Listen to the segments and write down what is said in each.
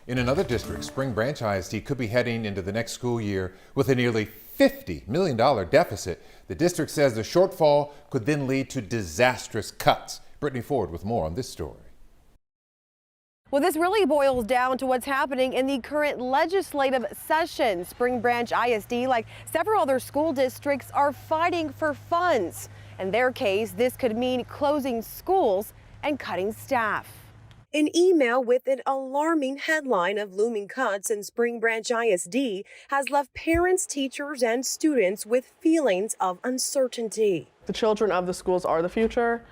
In another district, Spring Branch ISD could be heading into the next school year with a nearly $50 million deficit. The district says the shortfall could then lead to disastrous cuts. Brittany Ford with more on this story. Well, this really boils down to what's happening in the current legislative session. Spring Branch ISD, like several other school districts, are fighting for funds. In their case, this could mean closing schools and cutting staff. An email with an alarming headline of looming cuts in Spring Branch ISD has left parents, teachers, and students with feelings of uncertainty. The children of the schools are the future.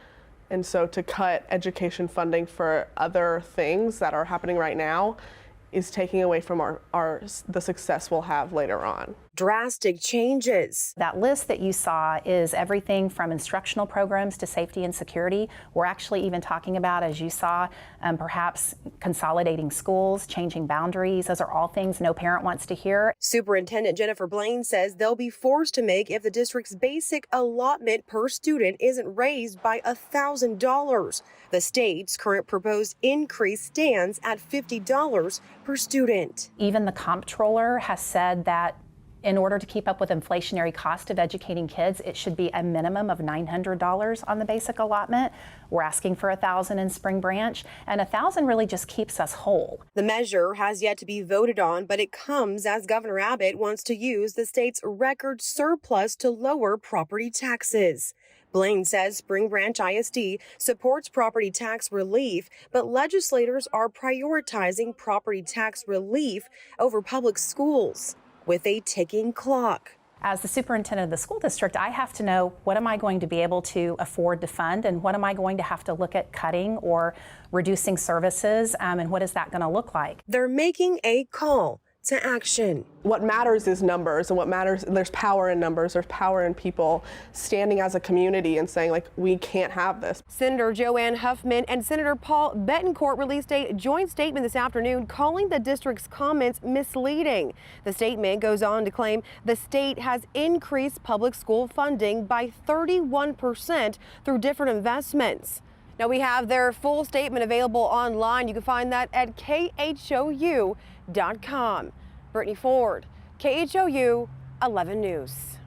And so to cut education funding for other things that are happening right now is taking away from the success we'll have later on. Drastic changes. That list that you saw is everything from instructional programs to safety and security. We're actually even talking about, as you saw, perhaps consolidating schools, changing boundaries. Those are all things no parent wants to hear. Superintendent Jennifer Blaine says they'll be forced to make if the district's basic allotment per student isn't raised by $1,000. The state's current proposed increase stands at $50 per student. Even the comptroller has said that in order to keep up with inflationary cost of educating kids, it should be a minimum of $900 on the basic allotment. We're asking for $1,000 in Spring Branch, and $1,000 really just keeps us whole. The measure has yet to be voted on, but it comes as Governor Abbott wants to use the state's record surplus to lower property taxes. Blaine says Spring Branch ISD supports property tax relief, but legislators are prioritizing property tax relief over public schools with a ticking clock. As the superintendent of the school district, I have to know what am I going to be able to afford to fund and what am I going to have to look at cutting or reducing services, and what is that going to look like? They're making a call to action. What matters is numbers, and what matters, there's power in numbers, there's power in people standing as a community and saying, like, we can't have this. Senator Joanne Huffman and Senator Paul Bettencourt released a joint statement this afternoon calling the district's comments misleading. The statement goes on to claim the state has increased public school funding by 31% through different investments. Now, we have their full statement available online. You can find that at KHOU.com. Brittany Ford, KHOU 11 News.